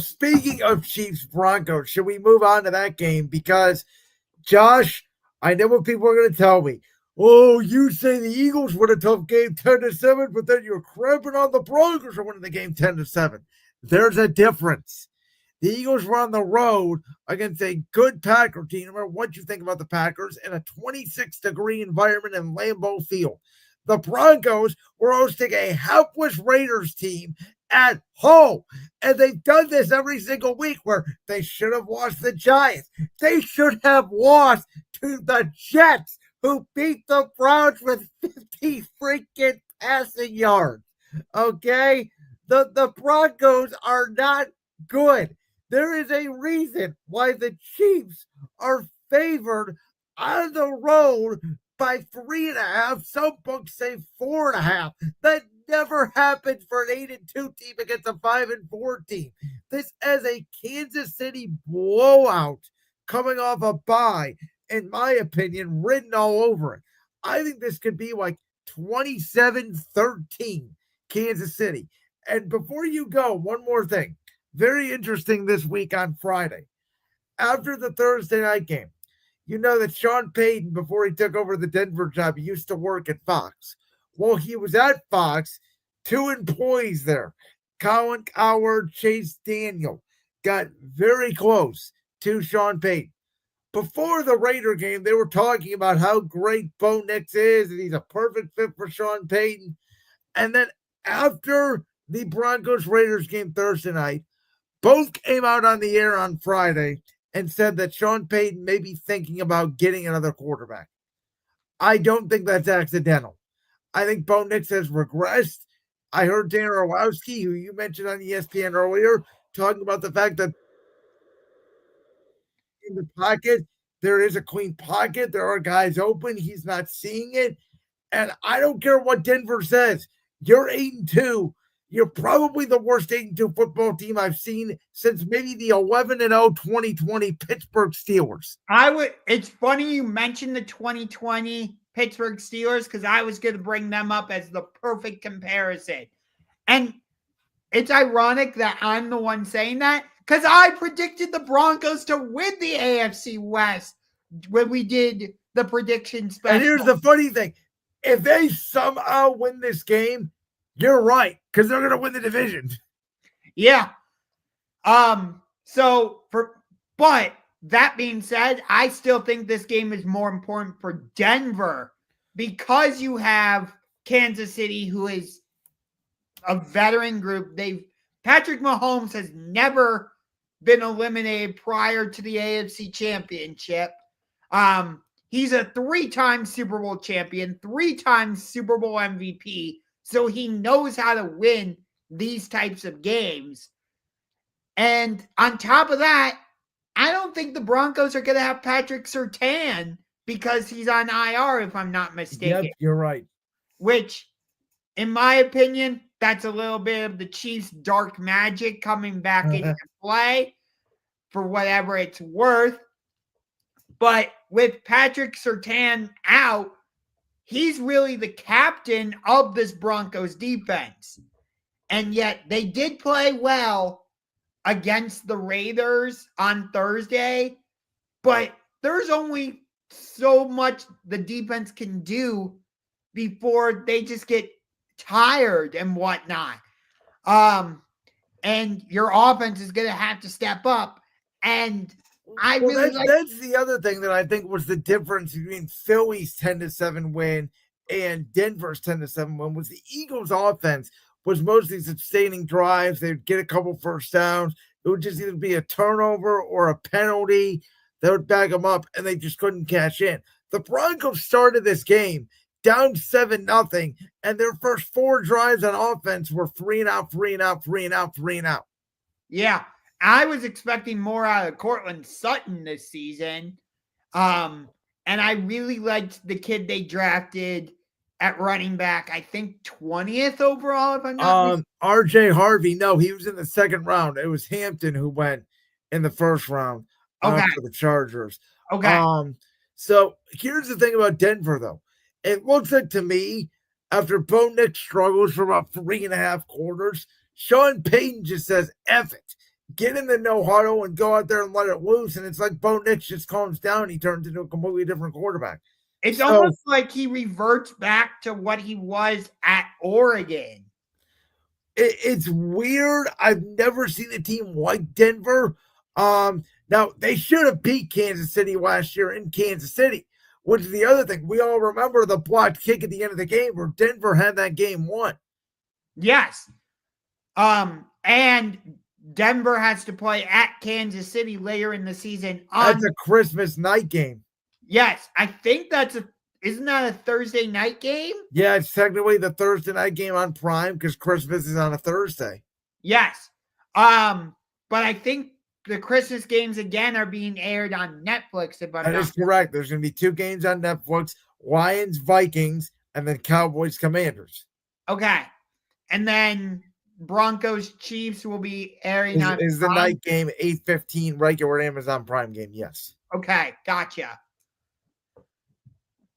Speaking of Chiefs Broncos, should we move on to that game? Because Josh, I know what people are going to tell me. Oh, you say the Eagles win a tough game 10-7, but then you're cramping on the Broncos for winning the game 10-7. There's a difference. The Eagles were on the road against a good Packer team, no matter what you think about the Packers, in a 26-degree environment in Lambeau Field. The Broncos were hosting a helpless Raiders team at home. And they've done this every single week where they should have lost the Giants. They should have lost to the Jets, who beat the Browns with 50 freaking passing yards. Okay? The Broncos are not good. There is a reason why the Chiefs are favored on the road by 3.5. Some books say 4.5. That never happened for an 8-2 team against a 5-4 team. This is a Kansas City blowout coming off a bye, in my opinion, written all over it. I think this could be like 27-13 Kansas City. And before you go, one more thing. Very interesting this week on Friday. After the Thursday night game, you know that Sean Payton, before he took over the Denver job, he used to work at Fox. Well, he was at Fox. 2 employees there, Colin Cowherd, Chase Daniel, got very close to Sean Payton. Before the Raider game, they were talking about how great Bo Nix is and he's a perfect fit for Sean Payton. And then after the Broncos-Raiders game Thursday night, both came out on the air on Friday and said that Sean Payton may be thinking about getting another quarterback. I don't think that's accidental. I think Bo Nix has regressed. I heard Dan Orlowski, who you mentioned on ESPN earlier, talking about the fact that in the pocket, there is a clean pocket. There are guys open. He's not seeing it. And I don't care what Denver says. You're 8-2. You're probably the worst 8-2 football team I've seen since maybe the 11-0 2020 Pittsburgh Steelers. It's funny you mentioned the 2020 Pittsburgh Steelers because I was going to bring them up as the perfect comparison. And it's ironic that I'm the one saying that because I predicted the Broncos to win the AFC West when we did the prediction special. And here's the funny thing. If they somehow win this game, you're right, because they're going to win the division. Yeah. But that being said, I still think this game is more important for Denver because you have Kansas City, who is a veteran group. Patrick Mahomes has never been eliminated prior to the AFC Championship. He's a 3-time Super Bowl champion, 3-time Super Bowl MVP. So he knows how to win these types of games. And on top of that, I don't think the Broncos are going to have Patrick Surtain because he's on IR, if I'm not mistaken. Yep, you're right. Which, in my opinion, that's a little bit of the Chiefs' dark magic coming back into play for whatever it's worth. But with Patrick Surtain out, he's really the captain of this Broncos defense. And yet they did play well against the Raiders on Thursday, but there's only so much the defense can do before they just get tired and whatnot. And your offense is going to have to step up. And that's the other thing that I think was the difference between Philly's 10-7 win and Denver's 10-7 win was the Eagles' offense was mostly sustaining drives. They'd get a couple first downs. It would just either be a turnover or a penalty that would back them up, and they just couldn't cash in. The Broncos started this game down 7-0, and their first 4 drives on offense were 3-and-out, 3-and-out, 3-and-out, 3-and-out. Yeah. I was expecting more out of Cortland Sutton this season. And I really liked the kid they drafted at running back, I think 20th overall, if I'm not RJ Harvey. No, he was in the second round. It was Hampton who went in the first round for the Chargers. Okay. So here's the thing about Denver, though. It looks like to me, after Bo Nix struggles for about 3.5 quarters, Sean Payton just says, F it. get in the no huddle and go out there and let it loose. And it's like Bo Nix just calms down. He turns into a completely different quarterback. It's almost like he reverts back to what he was at Oregon. It's weird. I've never seen a team like Denver. Now, they should have beat Kansas City last year in Kansas City, which is the other thing. We all remember the blocked kick at the end of the game where Denver had that game won. Yes. And Denver has to play at Kansas City later in the season. That's a Christmas night game. Yes, I think isn't that a Thursday night game? Yeah, it's technically the Thursday night game on Prime because Christmas is on a Thursday. Yes. But I think the Christmas games again are being aired on Netflix. That is correct. There's going to be 2 games on Netflix: Lions, Vikings, and then Cowboys, Commanders. Okay. And then Broncos, Chiefs will be airing on is the night game, 8:15, regular Amazon Prime game. Yes. Okay, gotcha.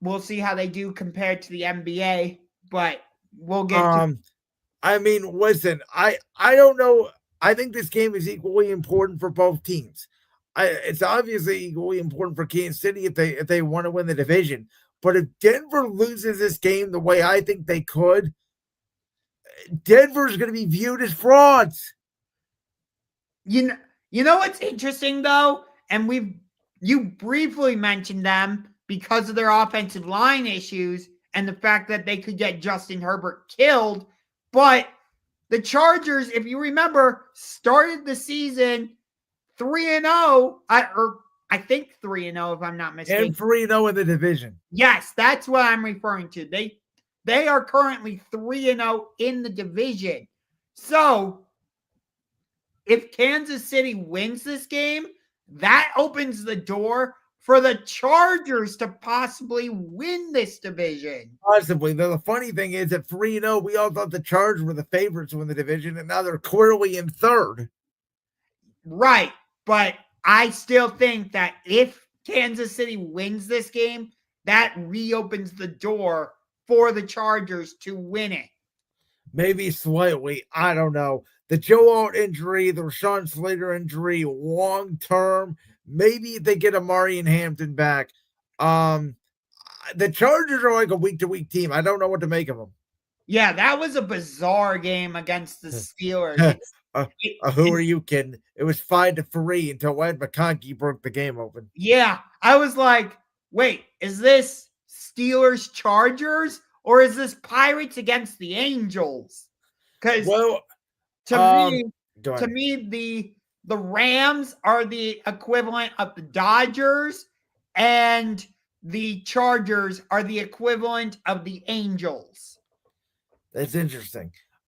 We'll see how they do compared to the NBA, but we'll get to. I mean, listen, I don't know. I think this game is equally important for both teams. It's obviously equally important for Kansas City if they want to win the division. But if Denver loses this game the way I think they could, Denver's going to be viewed as frauds. You know what's interesting though, and you briefly mentioned them because of their offensive line issues and the fact that they could get Justin Herbert killed. But the Chargers, if you remember, started the season 3-0, or I think 3-0 if I'm not mistaken. And 3-0 in the division. Yes, that's what I'm referring to. They are currently 3-0 in the division. So if Kansas City wins this game, that opens the door for the Chargers to possibly win this division. Possibly. The funny thing is at 3-0, we all thought the Chargers were the favorites to win the division, and now they're clearly in third. Right. But I still think that if Kansas City wins this game, that reopens the door for the Chargers to win it. Maybe slightly. I don't know. The Joe Alt injury, the Rashawn Slater injury, long term. Maybe if they get Amari and Hampton back. The Chargers are like a week-to-week team. I don't know what to make of them. Yeah, that was a bizarre game against the Steelers. Who are you kidding? It was 5-3 until Ed McConkey broke the game open. Yeah, I was like, wait, is this Steelers Chargers or is this Pirates against the Angels? Because to me, the Rams are the equivalent of the Dodgers, and the Chargers are the equivalent of the Angels. That's interesting.